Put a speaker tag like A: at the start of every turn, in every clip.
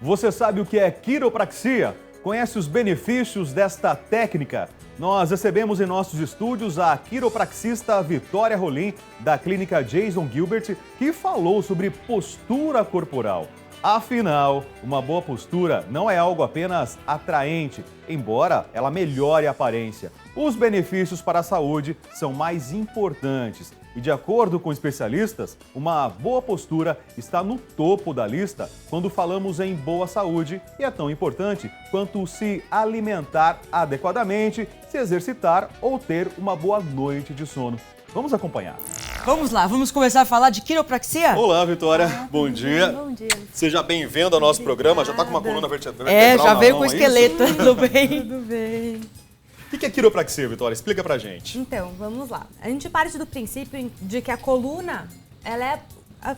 A: Você sabe o que é quiropraxia? Conhece os benefícios desta técnica? Nós recebemos em nossos estúdios a quiropraxista Vitória Rolim, da clínica Jason Gilbert, que falou sobre postura corporal. Afinal, uma boa postura não é algo apenas atraente, embora ela melhore a aparência. Os benefícios para a saúde são mais importantes. E de acordo com especialistas, uma boa postura está no topo da lista quando falamos em boa saúde e é tão importante quanto se alimentar adequadamente, se exercitar ou ter uma boa noite de sono. Vamos acompanhar.
B: Vamos lá, vamos começar a falar de quiropraxia?
A: Olá, Vitória. Bom dia.
C: Bom dia.
A: Seja bem-vindo ao nosso programa. Já está com uma coluna vertebral
B: já veio com
A: é
B: esqueleto, tudo bem?
C: Tudo bem.
A: O que é quiropraxia, Vitória? Explica pra gente.
C: Então, vamos lá. A gente parte do princípio de que a coluna, ela é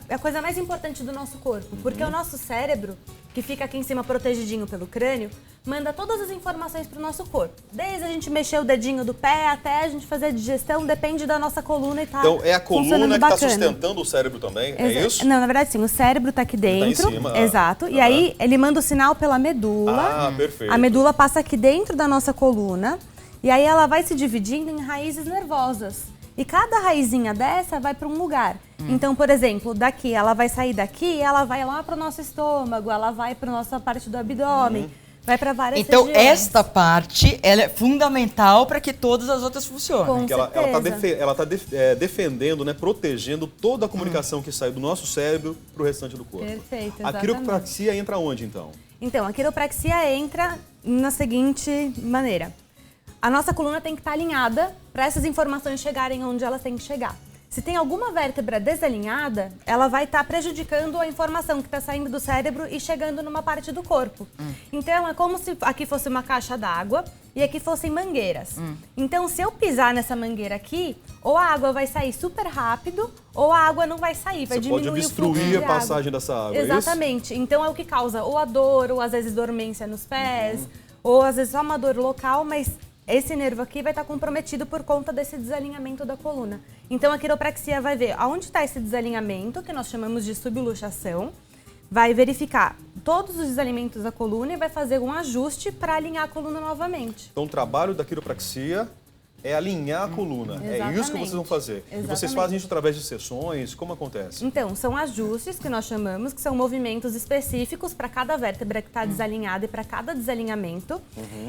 C: a coisa mais importante do nosso corpo. Porque o nosso cérebro, que fica aqui em cima protegidinho pelo crânio, manda todas as informações pro nosso corpo. Desde a gente mexer o dedinho do pé até a gente fazer a digestão, depende da nossa coluna e tá
A: Então, é a coluna que
C: bacana.
A: está sustentando o cérebro também, é isso?
C: Não, na verdade sim, o cérebro tá aqui dentro.
A: Tá em cima.
C: Exato. E aí, ele manda o sinal pela medula.
A: Ah, perfeito.
C: A medula passa aqui dentro da nossa coluna. E aí ela vai se dividindo em raízes nervosas. E cada raizinha dessa vai para um lugar. Então, por exemplo, daqui, ela vai sair daqui, ela vai lá para o nosso estômago, ela vai para a nossa parte do abdômen, vai para várias
B: Então,
C: regiões.
B: esta parte, ela é fundamental para que todas as outras funcionem.
C: Com
A: Porque ela tá defendendo, né, protegendo toda a comunicação que sai do nosso cérebro para o restante do corpo.
C: Perfeito,
A: A
C: exatamente.
A: quiropraxia entra onde, então?
C: Então, a quiropraxia entra na seguinte maneira. A nossa coluna tem que estar alinhada para essas informações chegarem onde elas têm que chegar. Se tem alguma vértebra desalinhada, ela vai estar prejudicando a informação que está saindo do cérebro e chegando numa parte do corpo. Então, é como se aqui fosse uma caixa d'água e aqui fossem mangueiras. Então, se eu pisar nessa mangueira aqui, ou a água vai sair super rápido, ou a água não vai sair, vai
A: Você pode
C: diminuir o fluxo
A: obstruir
C: de
A: a passagem dessa água, é isso?
C: Exatamente. Então, é o que causa ou a dor, ou às vezes dormência nos pés, ou às vezes só uma dor local, mas esse nervo aqui vai estar comprometido por conta desse desalinhamento da coluna. Então, a quiropraxia vai ver aonde está esse desalinhamento, que nós chamamos de subluxação, vai verificar todos os desalinhamentos da coluna e vai fazer um ajuste para alinhar a coluna novamente.
A: Então, o trabalho da quiropraxia é alinhar a coluna. É isso que vocês vão fazer. E vocês
C: Exatamente.
A: fazem isso através de sessões? Como acontece?
C: Então, são ajustes que nós chamamos, que são movimentos específicos para cada vértebra que está desalinhada e para cada desalinhamento.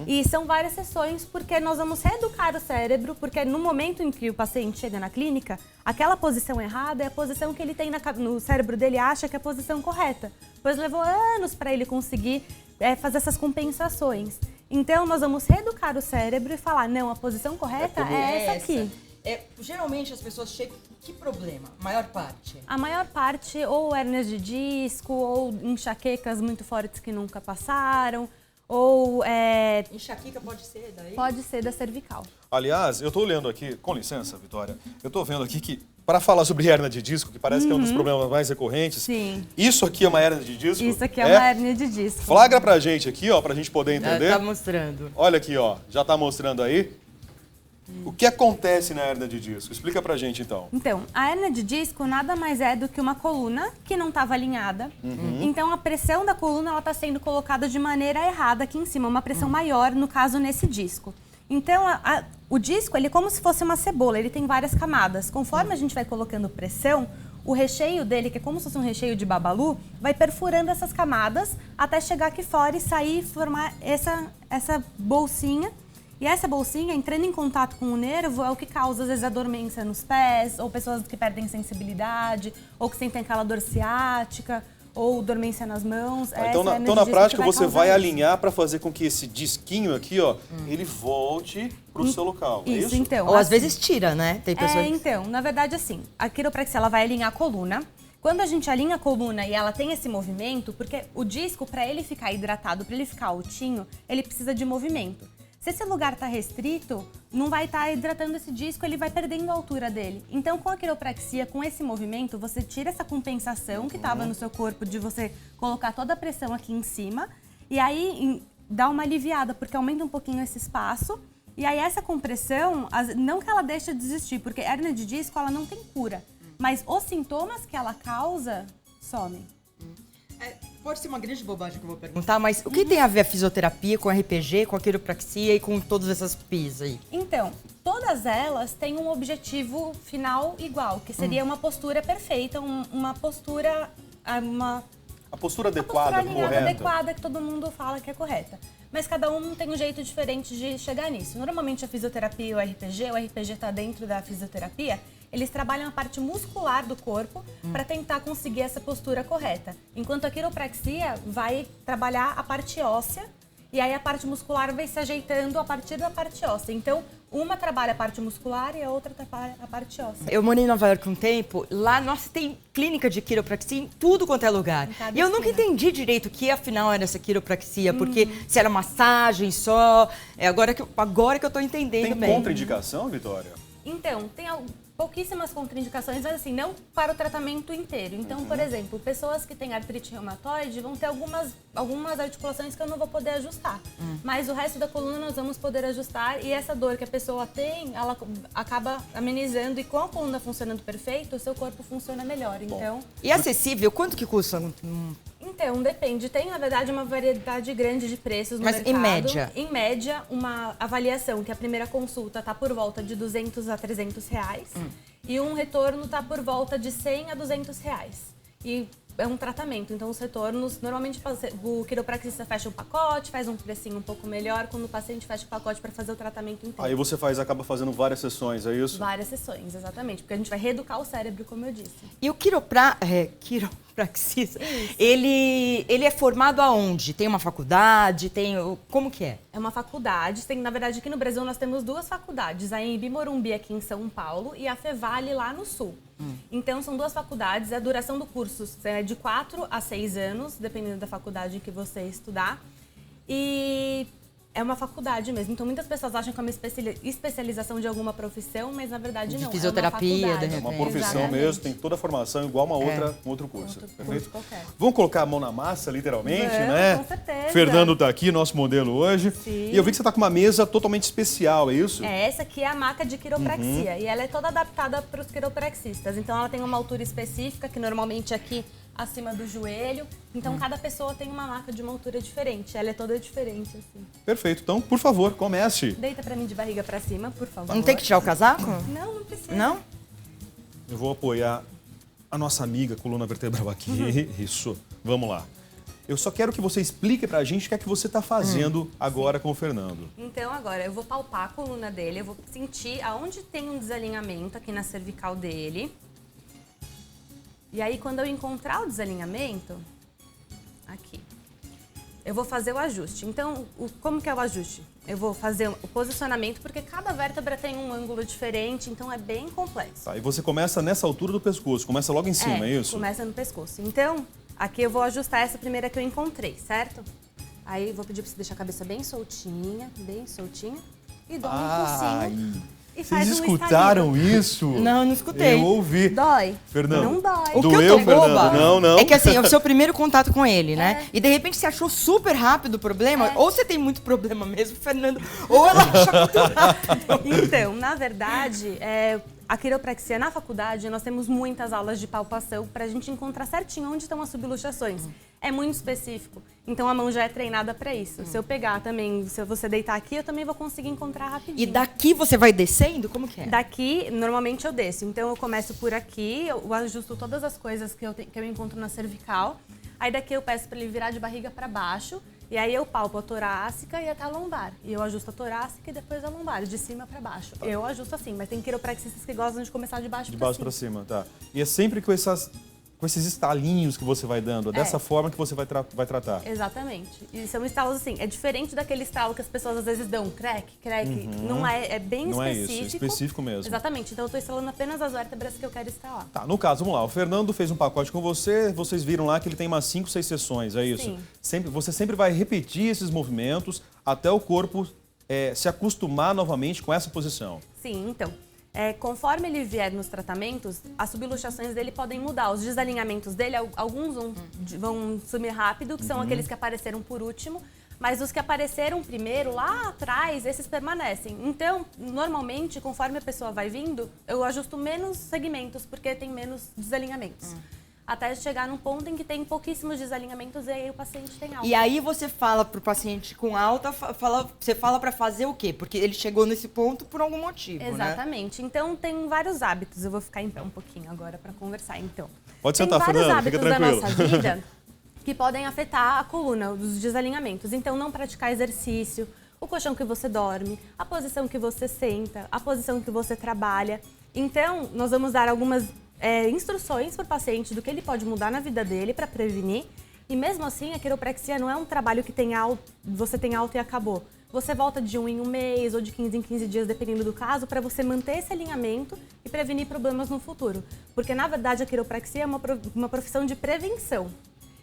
C: E são várias sessões porque nós vamos reeducar o cérebro, porque no momento em que o paciente chega na clínica, aquela posição errada é a posição que ele tem no cérebro dele, acha que é a posição correta. Pois levou anos para ele conseguir fazer essas compensações. Então, nós vamos reeducar o cérebro e falar, não, a posição correta é essa aqui.
B: Geralmente as pessoas chegam... Que problema? A maior parte?
C: A maior parte, ou hérnias de disco, ou enxaquecas muito fortes que nunca passaram, ou
B: Enxaqueca pode ser daí?
C: pode ser da cervical.
A: Aliás, eu estou olhando aqui, com licença, Vitória, eu estou vendo aqui que, para falar sobre hérnia de disco, que parece que é um dos problemas mais recorrentes,
C: Sim.
A: isso aqui é uma hérnia de disco?
C: Isso aqui é uma hérnia de disco.
A: Flagra pra gente aqui, ó, pra gente poder entender.
B: Ela tá mostrando.
A: Olha aqui, ó, já tá mostrando aí. O que acontece na hérnia de disco? Explica pra gente, então.
C: Então, a hérnia de disco nada mais é do que uma coluna que não estava alinhada. Então, a pressão da coluna ela está sendo colocada de maneira errada aqui em cima, uma pressão maior, no caso, nesse disco. Então, o disco ele é como se fosse uma cebola, ele tem várias camadas. Conforme a gente vai colocando pressão, o recheio dele, que é como se fosse um recheio de babalu, vai perfurando essas camadas até chegar aqui fora e sair e formar essa bolsinha. E essa bolsinha, entrando em contato com o nervo, é o que causa, às vezes, a dormência nos pés, ou pessoas que perdem sensibilidade, ou que sentem aquela dor ciática, ou dormência nas mãos.
A: Então, na prática, você vai alinhar para fazer com que esse disquinho aqui, ó, ele volte pro seu local, é isso?
C: Então.
B: Ou às
C: assim,
B: vezes tira, né? Tem pessoas...
C: então, na verdade, assim, a quiropraxia ela vai alinhar a coluna. Quando a gente alinha a coluna e ela tem esse movimento, porque o disco, para ele ficar hidratado, para ele ficar altinho, ele precisa de movimento. Se esse lugar está restrito, não vai estar hidratando esse disco, ele vai perdendo a altura dele. Então, com a quiropraxia, com esse movimento, você tira essa compensação que estava no seu corpo de você colocar toda a pressão aqui em cima e aí dá uma aliviada, porque aumenta um pouquinho esse espaço. E aí essa compressão, não que ela deixe de existir, porque hérnia de disco ela não tem cura, mas os sintomas que ela causa somem.
B: Pode ser uma grande bobagem que eu vou perguntar, mas o que tem a ver a fisioterapia com a RPG, com a quiropraxia e com todas essas PIs aí?
C: Então, todas elas têm um objetivo final igual, que seria uma postura perfeita, uma postura...
A: A postura
C: A
A: adequada,
C: postura alinhada,
A: correta.
C: adequada, que todo mundo fala que é correta. Mas cada um tem um jeito diferente de chegar nisso. Normalmente a fisioterapia e o RPG está dentro da fisioterapia, eles trabalham a parte muscular do corpo para tentar conseguir essa postura correta. Enquanto a quiropraxia vai trabalhar a parte óssea e aí a parte muscular vai se ajeitando a partir da parte óssea. Então, uma trabalha a parte muscular e a outra trabalha a parte óssea.
B: Eu morei em Nova York um tempo, lá, nossa, tem clínica de quiropraxia em tudo quanto é lugar. E eu nunca entendi direito o que afinal era essa quiropraxia, porque se era massagem só, agora que eu tô entendendo
A: Tem
B: bem.
A: contraindicação, Vitória?
C: Então, tem pouquíssimas contraindicações, mas assim, não para o tratamento inteiro. Então, por exemplo, pessoas que têm artrite reumatoide vão ter algumas articulações que eu não vou poder ajustar. Mas o resto da coluna nós vamos poder ajustar e essa dor que a pessoa tem, ela acaba amenizando e com a coluna funcionando perfeito, o seu corpo funciona melhor. Então,
B: E acessível, quanto que custa?
C: então, depende. Tem, na verdade, uma variedade grande de preços no
B: Mas
C: mercado.
B: em média?
C: Em média, uma avaliação, que a primeira consulta está por volta de R$200 a R$300. E um retorno está por volta de R$100 a R$200. E é um tratamento, então os retornos, normalmente o quiropraxista fecha um pacote, faz um precinho um pouco melhor, quando o paciente fecha o pacote para fazer o tratamento inteiro.
A: Aí você acaba fazendo várias sessões, é isso?
C: Várias sessões, exatamente, porque a gente vai reeducar o cérebro, como eu disse.
B: E o quiropraxista, ele é formado aonde? Tem uma faculdade? Como que é?
C: É uma faculdade, na verdade aqui no Brasil nós temos duas faculdades, a Embi Morumbi aqui em São Paulo e a Fevale lá no Sul. Então são duas faculdades, a duração do curso é de 4 a 6 anos, dependendo da faculdade que você estudar. E é uma faculdade mesmo, então muitas pessoas acham que é uma especialização de alguma profissão, mas na verdade
B: De
C: não,
B: fisioterapia,
C: é uma
B: de
C: faculdade.
A: É uma profissão
C: Exatamente.
A: mesmo, tem toda a formação igual um outro curso.
C: Outro
A: Perfeito?
C: curso qualquer.
A: Vamos colocar a mão na massa, literalmente,
C: Vamos,
A: né?
C: com certeza.
A: Fernando tá aqui, nosso modelo hoje.
C: Sim.
A: E eu vi que você tá com uma mesa totalmente especial, é isso?
C: Essa aqui é a maca de quiropraxia e ela é toda adaptada para os quiropraxistas. Então ela tem uma altura específica, que normalmente é aqui acima do joelho. Então cada pessoa tem uma maca de uma altura diferente. Ela é toda diferente, assim.
A: Perfeito. Então, por favor, comece.
C: Deita pra mim de barriga pra cima, por favor.
B: Não tem que tirar o casaco?
C: Não precisa.
B: Não?
A: Eu vou apoiar a nossa amiga coluna vertebral aqui. Isso. Vamos lá. Eu só quero que você explique pra gente o que é que você tá fazendo agora com o Fernando.
C: Então agora eu vou palpar a coluna dele, eu vou sentir aonde tem um desalinhamento aqui na cervical dele. E aí quando eu encontrar o desalinhamento, aqui, eu vou fazer o ajuste. Então, como que é o ajuste? Eu vou fazer o posicionamento, porque cada vértebra tem um ângulo diferente, então é bem complexo.
A: Tá, e você começa nessa altura do pescoço, começa logo em cima, é isso?
C: Começa no pescoço. Então, aqui eu vou ajustar essa primeira que eu encontrei, certo? Aí eu vou pedir pra você deixar a cabeça bem soltinha, e dá um impulsinho. E faz
A: Vocês
C: um
A: escutaram
C: estalinho.
A: isso?
B: Não, não escutei.
A: Eu ouvi.
C: Dói?
A: Fernando.
C: Não dói.
B: O que
A: Doeu,
B: eu tô boba
A: Fernando? Não.
B: é que assim, é o seu primeiro contato com ele, né? E de repente você achou super rápido o problema, ou você tem muito problema mesmo, Fernando, ou ela acha muito rápido.
C: Então, na verdade, a quiropraxia na faculdade, nós temos muitas aulas de palpação para a gente encontrar certinho onde estão as subluxações. É muito específico. Então a mão já é treinada para isso. Se eu pegar também, se você deitar aqui, eu também vou conseguir encontrar rapidinho.
B: E daqui você vai descendo? Como que é?
C: Daqui, normalmente eu desço. Então eu começo por aqui, eu ajusto todas as coisas que eu encontro na cervical. Aí daqui eu peço para ele virar de barriga para baixo. E aí eu palpo a torácica e até a lombar. E eu ajusto a torácica e depois a lombar, de cima para baixo. Tá. Eu ajusto assim, mas tem quiropraxistas que gostam de começar de baixo
A: para cima. Tá. E é sempre com esses estalinhos que você vai dando, dessa forma que você vai tratar.
C: Exatamente. E são estalos assim, é diferente daquele estalo que as pessoas às vezes dão crack, não é bem
A: não
C: específico.
A: É isso, é específico mesmo.
C: Exatamente, então eu estou instalando apenas as vértebras que eu quero instalar.
A: Tá, no caso, vamos lá, o Fernando fez um pacote com você, vocês viram lá que ele tem umas 5, 6 sessões, é isso?
C: Sim.
A: Você sempre vai repetir esses movimentos até o corpo se acostumar novamente com essa posição.
C: Sim, então. Conforme ele vier nos tratamentos, as subluxações dele podem mudar. Os desalinhamentos dele, alguns vão sumir rápido, que são aqueles que apareceram por último, mas os que apareceram primeiro, lá atrás, esses permanecem. Então, normalmente, conforme a pessoa vai vindo, eu ajusto menos segmentos, porque tem menos desalinhamentos. até chegar num ponto em que tem pouquíssimos desalinhamentos e aí o paciente tem alta.
B: E aí você fala pro paciente com alta, você fala para fazer o quê? Porque ele chegou nesse ponto por algum motivo,
C: Exatamente.
B: né?
C: Então tem vários hábitos. Eu vou ficar em pé um pouquinho agora para conversar, então.
A: Pode
C: Tem
A: sentar,
C: vários
A: Fernanda,
C: hábitos
A: fica
C: da
A: tranquilo.
C: nossa vida que podem afetar a coluna, os desalinhamentos. Então, não praticar exercício, o colchão que você dorme, a posição que você senta, a posição que você trabalha. Então, nós vamos dar algumas instruções para o paciente do que ele pode mudar na vida dele para prevenir. E mesmo assim, a quiropraxia não é um trabalho que você tem alta e acabou. Você volta de 1 em 1 mês ou de 15 em 15 dias, dependendo do caso, para você manter esse alinhamento e prevenir problemas no futuro. Porque, na verdade, a quiropraxia é uma profissão de prevenção.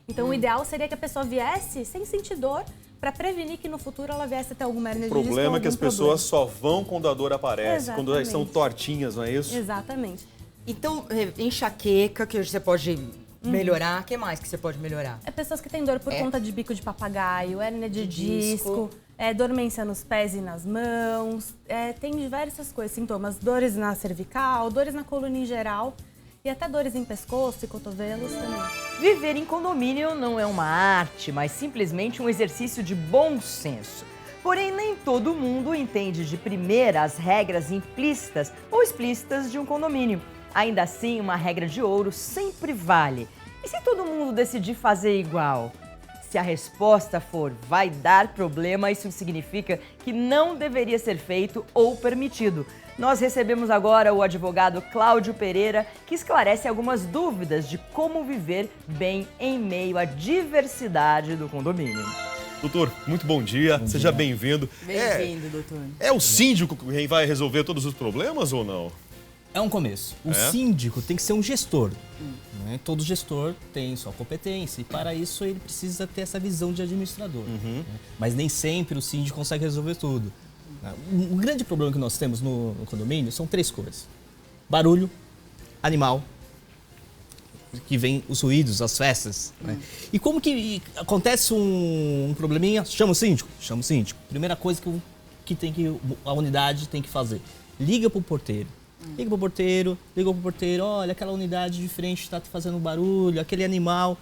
C: Então, o ideal seria que a pessoa viesse sem sentir dor para prevenir que no futuro ela viesse a ter alguma hernia
A: O
C: de disco.
A: problema é que as
C: algum
A: pessoas só vão quando a dor aparece, quando elas
C: Exatamente.
A: estão tortinhas, não é isso?
C: Exatamente.
B: Então, enxaqueca, que você pode melhorar. O que mais que você pode melhorar?
C: É pessoas que têm dor por conta de bico de papagaio, hérnia de
B: disco.
C: disco, dormência nos pés e nas mãos, tem diversas coisas, sintomas, dores na cervical, dores na coluna em geral e até dores em pescoço e cotovelos também.
B: Viver em condomínio não é uma arte, mas simplesmente um exercício de bom senso. Porém, nem todo mundo entende de primeira as regras implícitas ou explícitas de um condomínio. Ainda assim, uma regra de ouro sempre vale. E se todo mundo decidir fazer igual? Se a resposta for vai dar problema, isso significa que não deveria ser feito ou permitido. Nós recebemos agora o advogado Cláudio Pereira, que esclarece algumas dúvidas de como viver bem em meio à diversidade do condomínio.
A: Doutor, muito bom dia, seja bem-vindo.
B: Bem-vindo, doutor.
A: É o síndico quem vai resolver todos os problemas ou não?
D: É um começo. O síndico tem que ser um gestor. Né? Todo gestor tem sua competência e para isso ele precisa ter essa visão de administrador. Né? Mas nem sempre o síndico consegue resolver tudo. O grande problema que nós temos no condomínio são 3 coisas. Barulho, animal, que vem os ruídos, as festas. Né? E como que acontece um probleminha, chama o síndico? Chama o síndico. Primeira coisa que a unidade tem que fazer, liga para o porteiro. Liga pro porteiro, olha, aquela unidade de frente está fazendo barulho, aquele animal.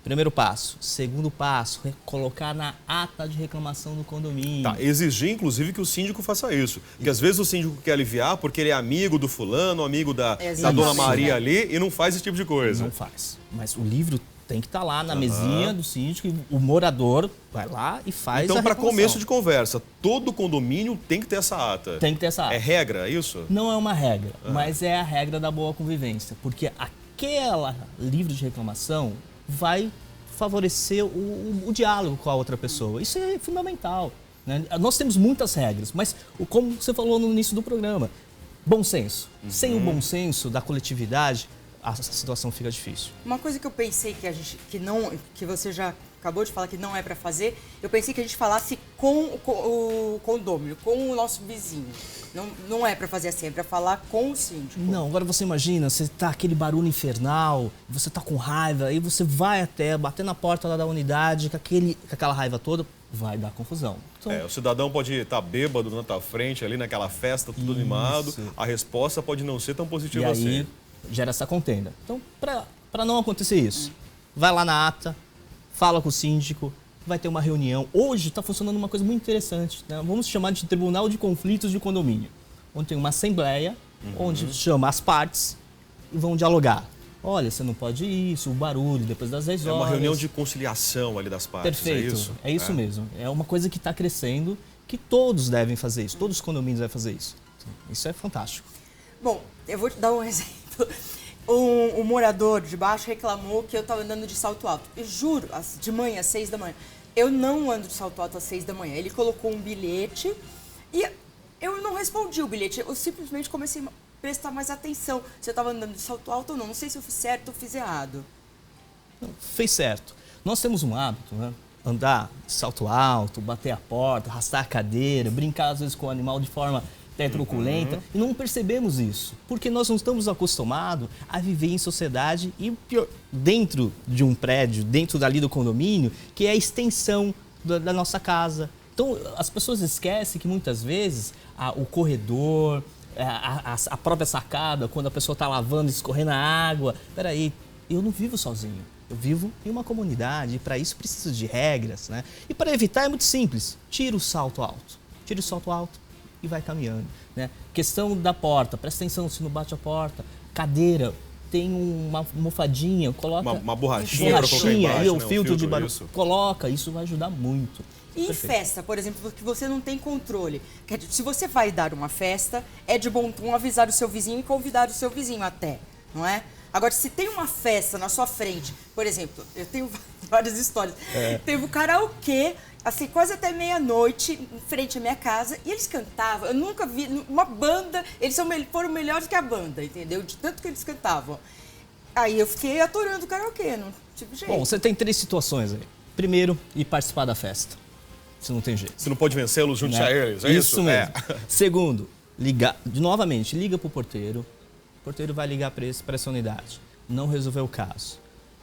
D: Primeiro passo. Segundo passo, colocar na ata de reclamação do condomínio.
A: Tá, exigir inclusive que o síndico faça isso. Porque às vezes o síndico quer aliviar porque ele é amigo do fulano, amigo da dona Maria ali e não faz esse tipo de coisa.
D: Não faz. Mas o livro tem que estar lá na mesinha do síndico e o morador vai lá e faz
A: Então,
D: a
A: para
D: reclamação.
A: começo de conversa, todo condomínio tem que ter essa ata.
D: Tem que ter essa ata.
A: É regra, é isso?
D: Não é uma regra, mas é a regra da boa convivência. Porque aquela livro de reclamação vai favorecer o diálogo com a outra pessoa. Isso é fundamental. Né? Nós temos muitas regras, mas como você falou no início do programa, bom senso. Sem o bom senso da coletividade, a situação fica difícil.
B: Uma coisa que eu pensei que você já acabou de falar que não é para fazer, eu pensei que a gente falasse com o condômino, com o nosso vizinho. Não é para fazer assim, é para falar com o síndico.
D: Não, agora você imagina, você tá aquele barulho infernal, você tá com raiva, aí você vai até bater na porta lá da unidade, com aquela raiva toda, vai dar confusão. Então,
A: O cidadão pode estar bêbado na tua frente, ali naquela festa, tudo animado. A resposta pode não ser tão
D: e
A: positiva assim.
D: aí gera essa contenda. Então, para não acontecer isso, vai lá na ata, fala com o síndico, vai ter uma reunião. Hoje está funcionando uma coisa muito interessante, né? Vamos chamar de Tribunal de Conflitos de Condomínio, onde tem uma assembleia, onde chama as partes e vão dialogar. Olha, você não pode isso, o barulho depois das 10
A: É
D: horas.
A: uma reunião de conciliação ali das partes,
D: Perfeito,
A: é isso?
D: é isso mesmo. É uma coisa que está crescendo, que todos devem fazer isso, todos os condomínios devem fazer isso. Isso é fantástico.
B: Bom, eu vou te dar um exemplo. Um morador de baixo reclamou que eu estava andando de salto alto. Eu juro, de manhã, às 6 da manhã. Eu não ando de salto alto às 6 da manhã. Ele colocou um bilhete e eu não respondi o bilhete. Eu simplesmente comecei a prestar mais atenção se eu estava andando de salto alto ou não. Não sei se eu fiz certo ou fiz errado.
D: Fez certo. Nós temos um hábito, né? Andar de salto alto, bater a porta, arrastar a cadeira, brincar às vezes com o animal de forma truculenta, e não percebemos isso, porque nós não estamos acostumados a viver em sociedade e pior, dentro de um prédio, dentro dali do condomínio, que é a extensão da nossa casa. Então, as pessoas esquecem que muitas vezes o corredor, a própria sacada, quando a pessoa está lavando, escorrendo a água, peraí, eu não vivo sozinho. Eu vivo em uma comunidade e para isso precisa de regras, né? E para evitar é muito simples. Tira o salto alto. Tira o salto alto e vai caminhando, né? Questão da porta. Presta atenção se não bate a porta. Cadeira. Tem uma almofadinha. Coloca
A: uma borrachinha para colocar embaixo,
D: e o
A: né?
D: filtro de barulho.
A: Isso.
D: Coloca. Isso vai ajudar muito.
B: E em festa, por exemplo, que você não tem controle. Quer dizer, se você vai dar uma festa, é de bom tom avisar o seu vizinho e convidar o seu vizinho até, não é? Agora, se tem uma festa na sua frente, por exemplo, eu tenho várias histórias. Teve o karaokê, assim, quase até meia-noite, em frente à minha casa, e eles cantavam. Eu nunca vi uma banda, eles foram melhores que a banda, entendeu? De tanto que eles cantavam. Aí eu fiquei aturando o karaokê, não tive jeito.
D: Bom, você tem 3 situações aí. Primeiro, ir participar da festa. Você não tem jeito.
A: Você não pode vencê-los junto a eles, é isso?
D: Isso mesmo. Segundo, novamente, liga pro porteiro. O porteiro vai ligar para essa unidade. Não resolveu o caso.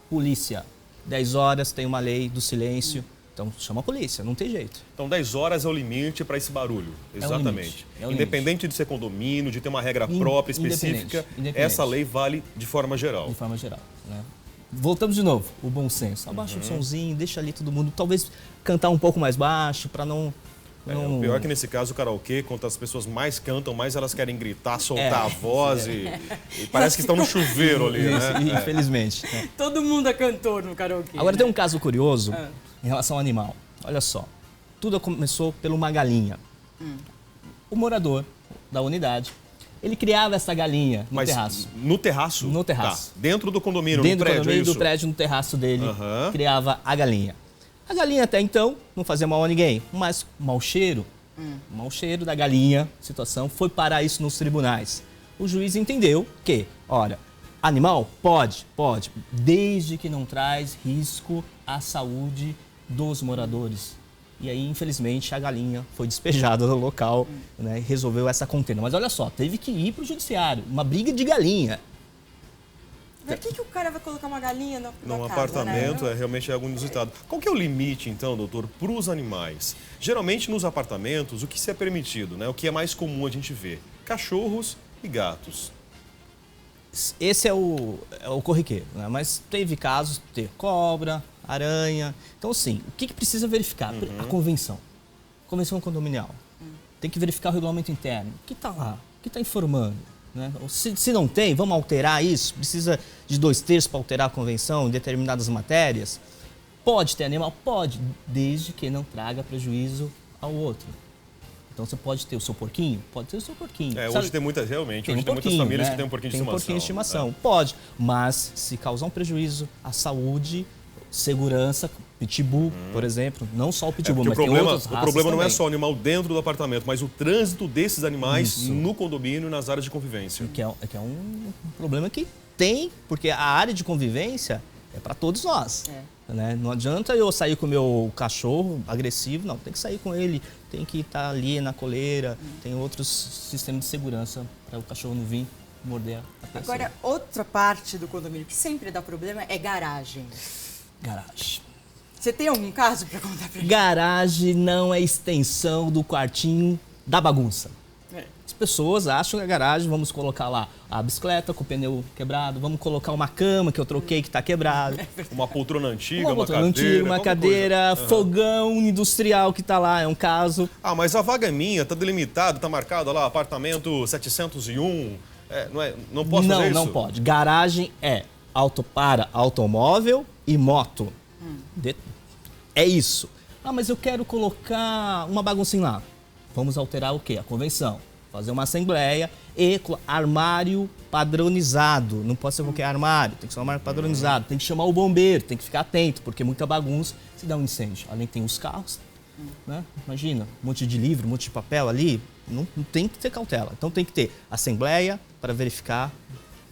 D: Polícia, 10 horas, tem uma lei do silêncio. Então chama a polícia, não tem jeito.
A: Então 10 horas é o limite para esse barulho. Exatamente.
D: É o limite.
A: Independente de ser condomínio, de ter uma regra própria, específica, essa lei vale de forma geral.
D: De forma geral, né? Voltamos de novo, o bom senso. Abaixa o somzinho, deixa ali todo mundo, talvez cantar um pouco mais baixo para não...
A: O pior é que nesse caso o karaokê, quanto as pessoas mais cantam, mais elas querem gritar, soltar a voz e parece que estão no chuveiro ali, né?
D: Infelizmente.
B: Todo mundo é cantor no karaokê.
D: Agora tem um caso curioso em relação ao animal. Olha só, tudo começou por uma galinha. O morador da unidade, ele criava essa galinha no terraço.
A: No terraço?
D: No terraço.
A: Tá. Dentro do condomínio,
D: dentro
A: no prédio,
D: do condomínio,
A: é isso?
D: do prédio, no terraço dele, criava a galinha. A galinha até então não fazia mal a ninguém, mas o mau cheiro da galinha, situação, foi parar isso nos tribunais. O juiz entendeu que, olha, animal pode, desde que não traz risco à saúde dos moradores. E aí, infelizmente, a galinha foi despejada do local, né, e resolveu essa contenda. Mas olha só, teve que ir para o judiciário, uma briga de galinha.
B: Por que o cara vai colocar uma galinha na
A: Num
B: casa,
A: apartamento,
B: né?
A: realmente é algo inusitado. Qual que é o limite, então, doutor, para os animais? Geralmente, nos apartamentos, o que se é permitido, né? O que é mais comum a gente ver? Cachorros e gatos.
D: Esse é o corriqueiro, né? Mas teve casos de ter cobra, aranha. Então, assim, o que precisa verificar? A convenção. Convenção condominial. Tem que verificar o regulamento interno. O que está lá? O que está informando? Né? Se não tem, vamos alterar isso? Precisa de 2/3 para alterar a convenção em determinadas matérias? Pode ter animal? Pode, desde que não traga prejuízo ao outro. Então você pode ter o seu porquinho? Pode ter o seu porquinho.
A: Hoje tem muitas, realmente, hoje tem muitas famílias que têm um porquinho de estimação.
D: Tem um porquinho de estimação, pode. Mas se causar um prejuízo à saúde, segurança, pitbull, por exemplo, não só o pitbull, mas tem outras raças
A: o problema não é
D: também.
A: só o animal dentro do apartamento, mas o trânsito desses animais no condomínio e nas áreas de convivência.
D: Que é um problema que tem, porque a área de convivência é para todos nós. Né? Não adianta eu sair com o meu cachorro agressivo, não, tem que sair com ele, tem que estar ali na coleira, tem outros sistemas de segurança para o cachorro não vir morder a pessoa.
B: Agora, outra parte do condomínio que sempre dá problema é garagem.
D: Garagem.
B: Você tem algum caso para contar pra gente?
D: Garagem não é extensão do quartinho da bagunça. As pessoas acham que a garagem, vamos colocar lá a bicicleta com o pneu quebrado, vamos colocar uma cama que eu troquei que está quebrado.
A: Uma poltrona antiga,
D: uma cadeira, fogão industrial que está lá, é um caso.
A: Ah, mas a vaga é minha, está delimitado, está marcado lá, apartamento 701, não posso fazer isso?
D: Não pode. Garagem é para automóvel e moto. É isso. Ah, mas eu quero colocar uma baguncinha lá. Vamos alterar o quê? A convenção. Fazer uma assembleia e armário padronizado. Não pode ser qualquer armário, tem que ser um armário padronizado. Tem que chamar o bombeiro, tem que ficar atento, porque muita bagunça se dá um incêndio. Além tem os carros, né? Imagina, um monte de livro, um monte de papel ali. Não tem que ter cautela. Então tem que ter assembleia para verificar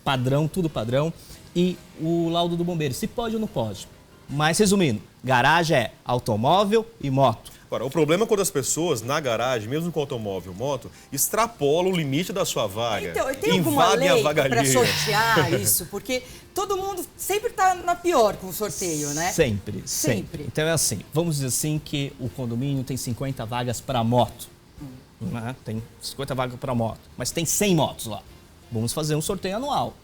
D: padrão, tudo padrão. E o laudo do bombeiro, se pode ou não pode. Mas resumindo, garagem é automóvel e moto.
A: Agora, o problema é quando as pessoas na garagem, mesmo com automóvel, moto, extrapolam o limite da sua vaga.
B: Então, tem alguma lei para sortear isso? Porque todo mundo sempre está na pior com o sorteio, né?
D: Sempre. Então é assim, vamos dizer assim que o condomínio tem 50 vagas para moto. Né? Tem 50 vagas para moto, mas tem 100 motos lá. Vamos fazer um sorteio anual.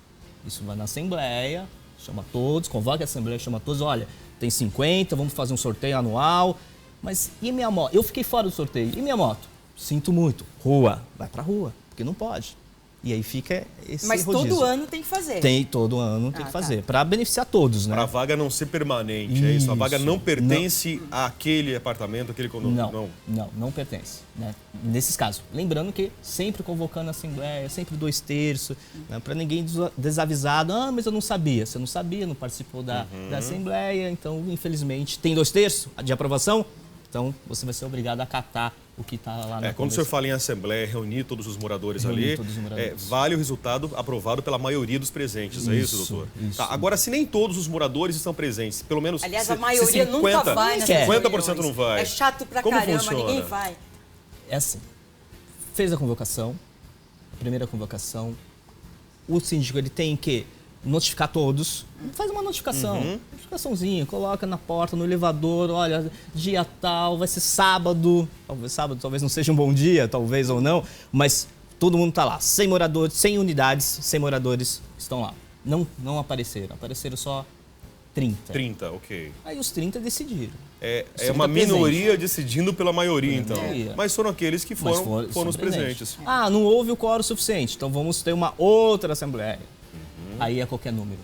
D: Isso vai na assembleia, Chama todos, convoca a assembleia, chama todos, olha, tem 50, vamos fazer um sorteio anual. Mas e minha moto? Eu fiquei fora do sorteio. E minha moto? Sinto muito. Rua. Vai pra rua, porque não pode. E aí fica esse
B: Mas
D: rodízio.
B: todo ano tem que fazer.
D: Todo ano tem que fazer.
B: Tá.
D: Para beneficiar todos, né?
A: Para a vaga não ser permanente, é isso? A vaga
D: Isso.
A: não pertence àquele apartamento, àquele condomínio?
D: Não pertence. Né? Nesses casos. Lembrando que sempre convocando a assembleia, sempre 2/3, né? Para ninguém desavisado. Ah, mas eu não sabia. Você não sabia, não participou da assembleia, então, infelizmente, tem 2/3 de aprovação, então você vai ser obrigado a acatar o que está lá no
A: Quando o senhor fala em assembleia, reunir todos os moradores
D: Reunir
A: ali,
D: todos os moradores.
A: vale o resultado aprovado pela maioria dos presentes, é isso, doutor?
D: Isso.
A: Tá, agora, se nem todos os moradores estão presentes, pelo menos
B: Aliás, a maioria nunca vai nessas
A: 50%
B: reuniões.
A: não vai.
B: É chato pra
A: Como
B: caramba,
A: funciona?
B: ninguém vai.
D: É assim, fez a convocação, a primeira convocação, o síndico ele tem que notificar todos, faz uma notificação, notificaçãozinha, coloca na porta, no elevador, olha, dia tal, vai ser sábado talvez não seja um bom dia, talvez ou não, mas todo mundo tá lá, 100 moradores, 100 unidades, 100 moradores estão lá. Não apareceram só 30.
A: 30, ok.
D: Aí os 30 decidiram.
A: É
D: Você
A: uma
D: tá presente.
A: minoria decidindo pela maioria, então.
D: Maioria.
A: Mas foram aqueles que
D: Mas
A: foram os presentes.
D: Ah, não houve o quórum suficiente, então vamos ter uma outra assembleia. Aí é qualquer número,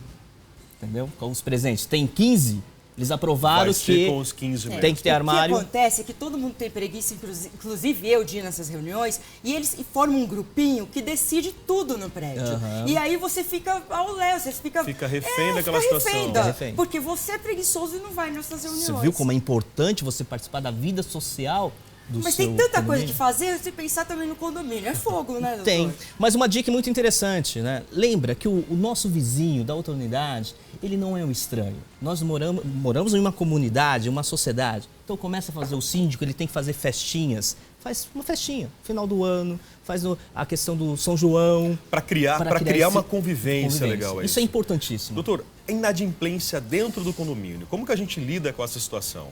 D: entendeu? Com os presentes. Tem 15, eles aprovaram
A: Vai ser
D: que
A: com os 15 mesmo.
D: tem que ter armário.
B: O que acontece é que todo mundo tem preguiça, inclusive eu de ir nessas reuniões, e eles formam um grupinho que decide tudo no prédio. E aí você fica ao léu, você fica
A: refém daquela situação.
D: Fica refém.
B: Porque você é preguiçoso e não vai nessas reuniões.
D: Você viu como é importante você participar da vida social do
B: Mas
D: seu
B: tem tanta coisa
D: condomínio?
B: de fazer, você pensar também no condomínio. É fogo, né, doutor?
D: Tem. Mas uma dica muito interessante, né? Lembra que o nosso vizinho da outra unidade, ele não é um estranho. Nós moramos em uma comunidade, uma sociedade. Então começa a fazer o síndico, ele tem que fazer festinhas. Faz uma festinha, final do ano, faz a questão do São João.
A: Para criar uma convivência legal.
D: Isso é importantíssimo.
A: Doutor, a inadimplência dentro do condomínio, como que a gente lida com essa situação?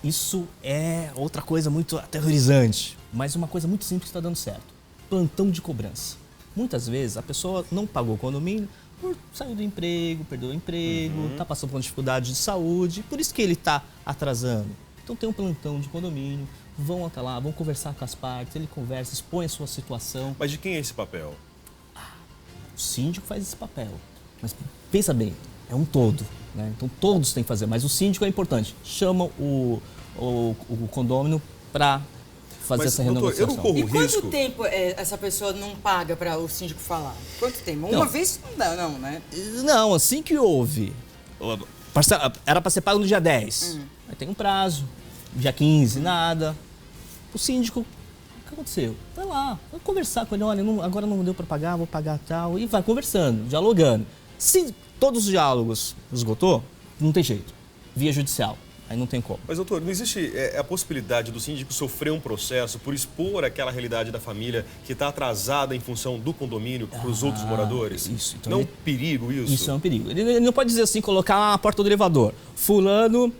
D: Isso é outra coisa muito aterrorizante, mas uma coisa muito simples que está dando certo. Plantão de cobrança. Muitas vezes a pessoa não pagou o condomínio, saiu do emprego, perdeu o emprego, está passando por uma dificuldade de saúde, por isso que ele está atrasando. Então tem um plantão de condomínio, vão até lá, vão conversar com as partes, ele conversa, expõe a sua situação.
A: Mas de quem é esse papel?
D: O síndico faz esse papel, mas pensa bem, é um todo. Né? Então todos têm que fazer, mas o síndico é importante. Chama o condômino para fazer essa renegociação.
A: Eu não corro
B: E quanto
A: risco.
B: tempo essa pessoa não paga para o síndico falar? Quanto tempo? Uma vez não dá, não, né?
D: Não, assim que houve. Era para ser pago no dia 10. Aí tem um prazo, dia 15, nada. O síndico, o que aconteceu? Vai lá, vai conversar com ele, olha, agora não deu para pagar, vou pagar tal. E vai conversando, dialogando. Se todos os diálogos esgotou, não tem jeito. Via judicial. Aí não tem como.
A: Mas, doutor, não existe a possibilidade do síndico sofrer um processo por expor aquela realidade da família que está atrasada em função do condomínio para os outros moradores?
D: Isso. Então
A: não é um perigo isso?
D: Isso é um perigo. Ele não pode dizer assim, colocar na porta do elevador. Fulano,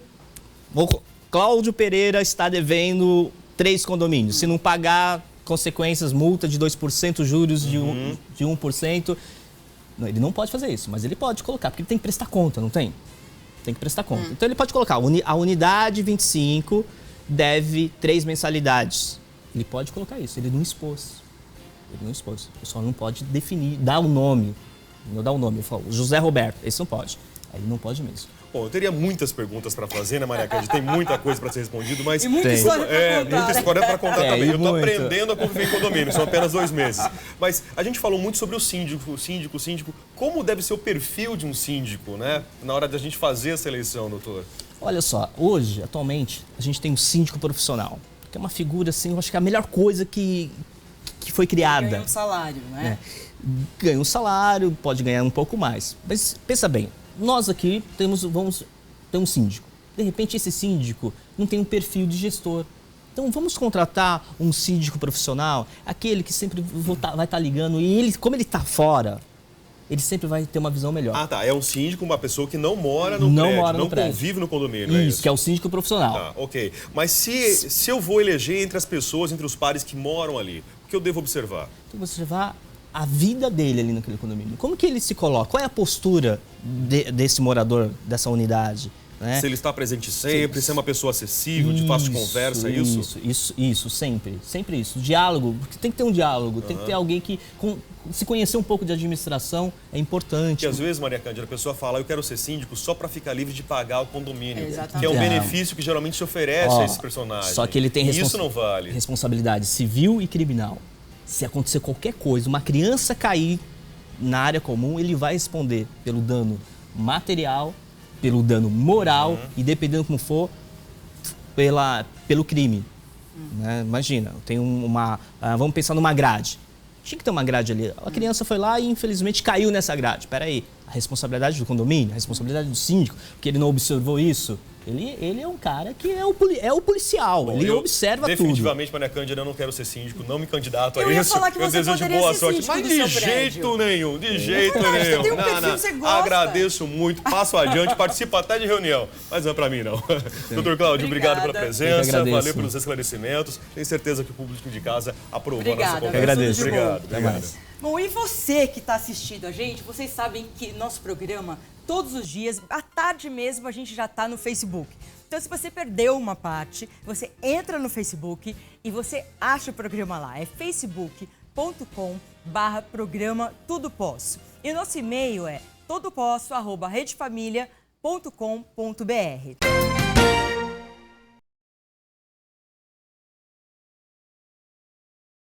D: Cláudio Pereira está devendo 3 condomínios. Se não pagar, consequências, multa de 2%, juros de 1%. Não, ele não pode fazer isso, mas ele pode colocar, porque ele tem que prestar conta, não tem? Tem que prestar conta. Então ele pode colocar, a unidade 25 deve 3 mensalidades. Ele pode colocar isso, ele não expôs. Ele não expôs. Ele só não pode definir, dar o nome. Não dá o nome, eu falo, José Roberto, esse não pode. Aí ele não pode mesmo.
A: Bom, eu teria muitas perguntas para fazer, né, Maria Cândia? Tem muita coisa para ser respondido, mas...
B: E muita história para contar.
A: Muita história para contar também. Eu estou
D: muito.
A: aprendendo a conviver em condomínio, são apenas 2 meses. Mas a gente falou muito sobre o síndico. Como deve ser o perfil de um síndico, né? Na hora da gente fazer essa eleição, doutor?
D: Olha só, hoje, atualmente, a gente tem um síndico profissional, que é uma figura, assim, eu acho que é a melhor coisa que foi criada.
B: Ganha um salário, né?
D: Ganha um salário, pode ganhar um pouco mais. Mas pensa bem, nós aqui vamos ter um síndico. De repente, esse síndico não tem um perfil de gestor. Então, vamos contratar um síndico profissional, aquele que sempre vai estar ligando, e ele, como ele está fora, ele sempre vai ter uma visão melhor.
A: Ah, tá. É um síndico, uma pessoa que não mora no prédio, não convive no condomínio, é isso?
D: Que é o síndico profissional.
A: Tá, ok. Mas se eu vou eleger entre as pessoas, entre os pares que moram ali, o que eu devo observar?
D: Então, você vai a vida dele ali naquele condomínio. Como que ele se coloca? Qual é a postura desse morador dessa unidade? Né?
E: Se ele está presente sempre, se é uma pessoa acessível, de fácil conversa,
D: Isso, sempre. Sempre isso. Diálogo, porque tem que ter um diálogo, tem que ter alguém que se conhecer um pouco de administração é importante.
E: Porque às vezes, Maria Cândida, a pessoa fala, eu quero ser síndico só para ficar livre de pagar o condomínio.
B: Exatamente.
E: Que é um benefício que geralmente se oferece a esse personagem.
D: Só que ele tem
E: isso não vale.
D: Responsabilidade civil e criminal. Se acontecer qualquer coisa, uma criança cair na área comum, ele vai responder pelo dano material, pelo dano moral e, dependendo como for, pelo crime. Né? Imagina, tem vamos pensar numa grade. Tinha que ter uma grade ali. A criança foi lá e, infelizmente, caiu nessa grade. Espera aí, a responsabilidade do condomínio, a responsabilidade do síndico, porque ele não observou isso. Ele é um cara que é o policial, bom, ele observa
E: definitivamente, Maria Cândida, eu não quero ser síndico, não me candidato a isso.
B: Eu ia falar que você
E: desejo
B: poderia
E: boa
B: ser
E: sorte,
B: síndico
E: mas
B: do
E: de
B: seu
E: jeito
B: prédio.
E: nenhum, de jeito nenhum.
B: Você tem um perfil que você gosta.
E: Agradeço muito, passo adiante, participo até de reunião, mas não é pra mim não. Doutor Cláudio, obrigado pela presença, valeu pelos esclarecimentos, tenho certeza que o público de casa aprovou a nossa conversa.
D: Eu agradeço.
E: Obrigado.
B: Bom, e você que está assistindo a gente, vocês sabem que nosso programa, todos os dias, à tarde mesmo, a gente já está no Facebook. Então, se você perdeu uma parte, você entra no Facebook e você acha o programa lá. É facebook.com/programa Tudo Posso. E o nosso e-mail é todoposso@redefamilia.com.br.